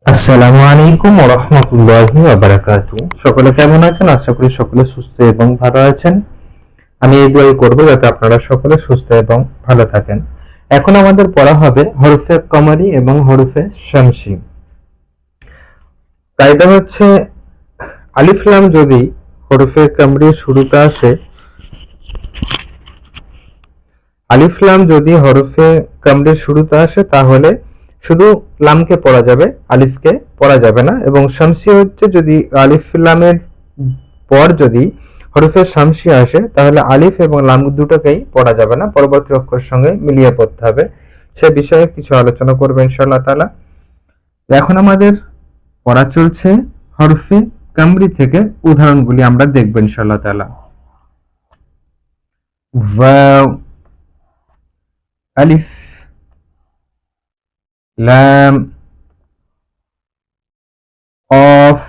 আসসালামু আলাইকুম ওয়া রাহমাতুল্লাহি ওয়া বারাকাতুহু। সকলে কেমন আছেন? আশা করি সকলে সুস্থ এবং ভালো আছেন। আমি এই দোয়াই করব যাতে আপনারা সকলে সুস্থ এবং ভালো থাকেন। এখন আমাদের পড়া হবে হরফে কমারি এবং হরফে শামসি। কায়দা হচ্ছে আলিফ লাম যদি হরফে কামরির শুরুতে আসে, আলিফ লাম যদি হরফে কামরির শুরুতে আসে তাহলে শুধু লামকে পড়া যাবে, আলিফকে পড়া যাবে না। এবং শামসি হচ্ছে যদি আলিফ লামের পর যদি হরফে শামসি আসে তাহলে আলিফ এবং লাম দুটোকেই পড়া যাবে না, পরবর্তী অক্ষরের সঙ্গে মিলিয়ে পড়তে হবে। সে বিষয়ে কিছু আলোচনা করবে ইনশাআল্লাহ তাআলা। এখন আমাদের পড়া চলছে হরফে কামরি থেকে, উদাহরণগুলি আমরা দেখব ইনশাআল্লাহ তাআলা। ওয়াও, আলিফ, লাম, কফ,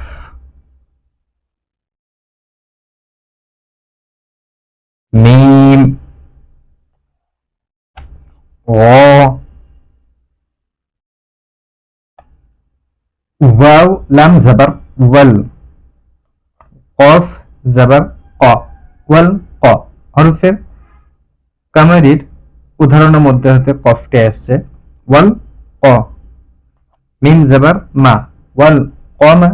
মিম, র, ওয়াও লাম জবর ওয়াল, কফ জবর ক, ওয়াল ক। হরফের কামারির উদাহরণের মধ্যে হতে কফটি আসছে, ওয়াল ক। মিম জবর মা, ওয়াল কমা,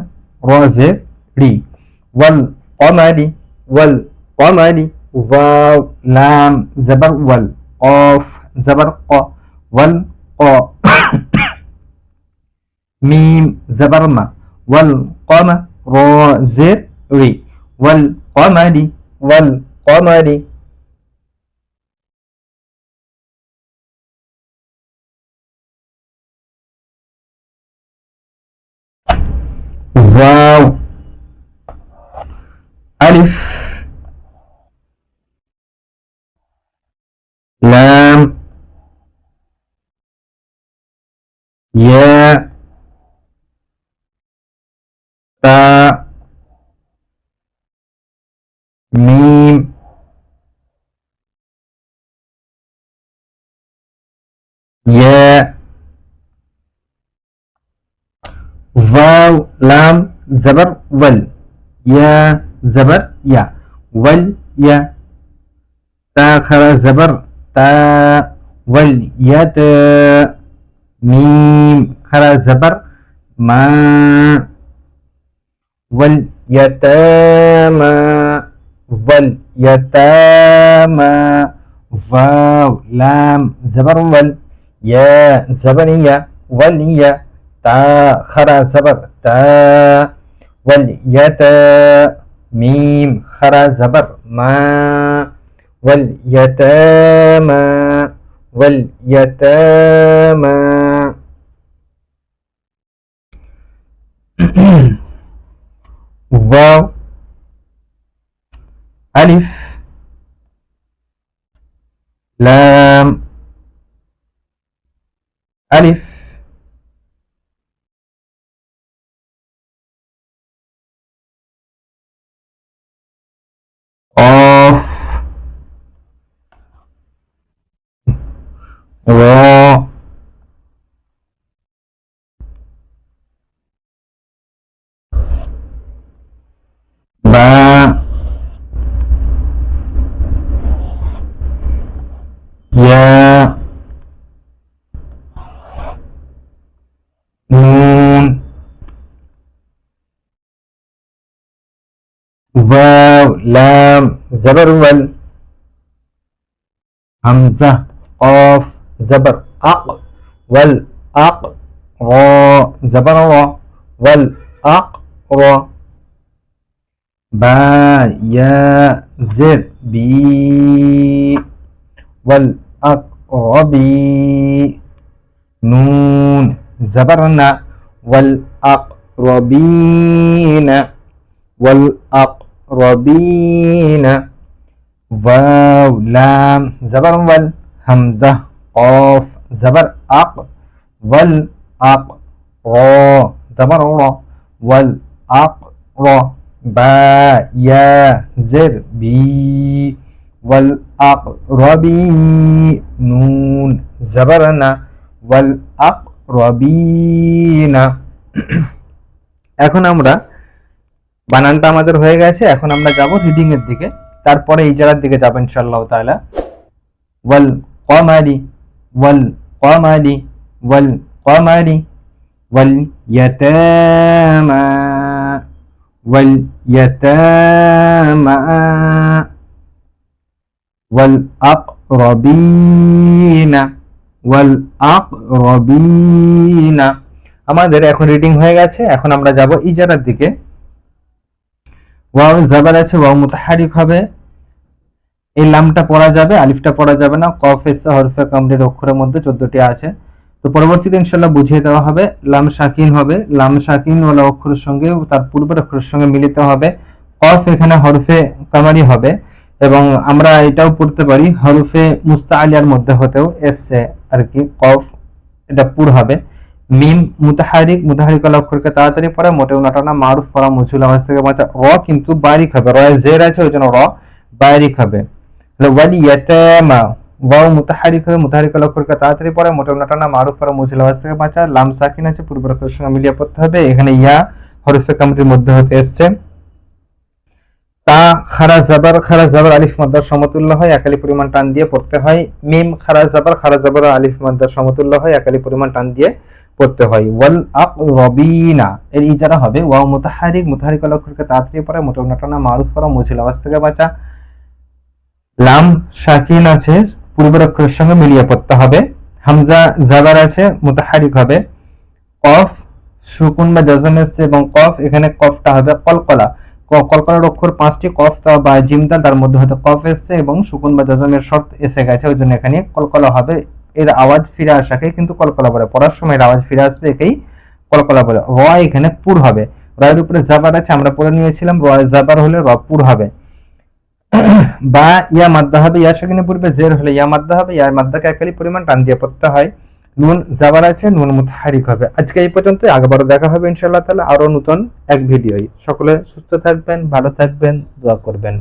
র জের রি, ওয়াল কমারি, ওয়াল কমারি। ওয়াও লাম জবর ওয়াল, কফ জবর ক, ওয়াল ক। মিম জবর মা, ওয়াল কমা, র জের রি, ওয়াল কমারি, ওয়াল কমারি। واو، ألف، لام، ياء، تاء، ميم، ياء، واو لام زبر ول، يا زبر يا، ول يا. تا خرا زبر تا، ول يت. ميم خرا زبر ما، ول يتامى، ول يتامى. واو لام زبر ول، يا زبر يا، ول يا. تا خرا زبر تا، واليتا. ميم خرا زبر ما، واليتامى، واليتامى. واو، ألف، لام، ألف، قاف، را، با، يا، نون، واو لام زبر ول، همزة قاف زبر أق، والأق. را زبر را، والأق را. با يا زر بي، والأقربي. نون زبرنا، والأقربين، والأقربين. واو لام زبر ول، همزة قاف زبر أق، والأق. را زبر را، والأق را. با يا زر بي، والأقربي. نون زبرنا، والأقربين. এখন আমরা বানানটা আমাদের হয়ে গেছে, এখন আমরা যাব রিডিং এর দিকে, তারপরে ইজারার দিকে যাব ইনশাআল্লাহ তাআলা। ওয়াল কমারি, ওয়াল কমারি, ওয়াল কমারি, ওয়াল ইয়াতামা, ওয়াল ইয়াতামা, ওয়াল আকরাবিনা, ওয়াল আকরাবিনা। আমাদের এখন রিডিং হয়ে গেছে, এখন আমরা যাব ইজারার দিকে। ওয়াও জাবার আছে, ওয়াও মুতাহারিক হবে, এই লামটা পড়া যাবে, আলিফটা পড়া যাবে না। কফ এসে হরফে কামরের অক্ষরের মধ্যে 14টি আছে, তো পরবর্তীতে ইনশাআল্লাহ বুঝিয়ে দেওয়া হবে। লাম সাকিন হবে, লাম সাকিন ওয়ালা অক্ষরের সঙ্গে তার পূর্বের অক্ষরের সঙ্গে মিলিত হবে। কফ এখানে হরফে কামারি হবে, এবং আমরা এটাও পড়তে পারি হরফে মুস্তাআলিয়ার মধ্যে হতেও এসছে আর কি, কফ এটা পুর হবে। মিম মুতাহারিক, মুতাহারিক ওয়ালা অক্ষরকে তাড়াতাড়ি পড়ে, মোটেও নাটানা, মারুফ পড়া, মুজহুল আওয়াজ থেকে বাঁচা। র কিন্তু বারিক হবে, র জের আছে ওই জন্য র বারিক হবে। ওয়াল ইয়াতামা, ওয়াও মুতাহারিক হবে, মুতাহারিক ওয়ালা অক্ষরকে তাড়াতাড়ি পড়ে, মোটেও নাটানা, মারুফ পড়া, মুজহুল আওয়াজ থেকে বাঁচা। লাম সাকিন আছে, পূর্বের অক্ষরের সঙ্গে মিলিয়ে পড়তে হবে, এখানে ইয়া হরফে কামরির মধ্যে হতে এসছে। তা খারা জাবার, খারা জাবার আলিফ মাদ্দার সমতুল্য হয়, একালি পরিমাণ টান দিয়ে পড়তে হয়। মিম খারা জাবার আলিফ মাদ্দার সমতুল্য হয়, একালি পরিমাণ টান দিয়ে পড়তে হয়। ওয়াল আকরাবিনা এর ইজারা হবে ওয়াও মুতাহারিক, মুতাহারিক ওয়ালা অক্ষরকে তাড়াতাড়ি পড়ে, মোটেও নাটানা, মারুফ পড়া, মুজহুল আওয়াজ থেকে বাঁচা। লাম সাকিন আছে, পূর্বের অক্ষরের সঙ্গে মিলিয়ে পড়তে হবে। হামজা জাবার আছে, মুতাহারিক হবে। কফ সুকুন বা জজম এসছে, এবং কফ এখানে কফটা হবে কলকলা। কলকলার অক্ষর 5টি, কফ বা জিমদাল তার মধ্যে হয়তো কফ এসছে এবং সুকুন বা জজমের শর্ত এসে গেছে, ওই জন্য এখানে কলকলা হবে। এর আওয়াজ ফিরে আসাকে কিন্তু কলকলা বলে, পড়ার সময় এর আওয়াজ ফিরে আসবে, একেই কলকলা বলে। র এখানে পুর হবে, রয়ের উপরে জাবার আছে, আমরা পড়ে নিয়েছিলাম র জাবার হলে র পুর হবে। বা ইয়া মাদ্দা হবে, ইয়া সাকিনের পূর্বে জের হলে ইয়া মাদ্দা হবে, ইয়া মাদ্দাকে একালি পরিমাণ টান দিয়ে পড়তে হয়। নুন জাবার আছে, নুন মুতাহারিক হবে। আজকে এই পর্যন্ত, আগাবারও দেখা হবে ইনশাআল্লাহ তাআলা আরো নতুন এক ভিডিওয়। সকলে সুস্থ থাকবেন, ভালো থাকবেন, দোয়া করবেন।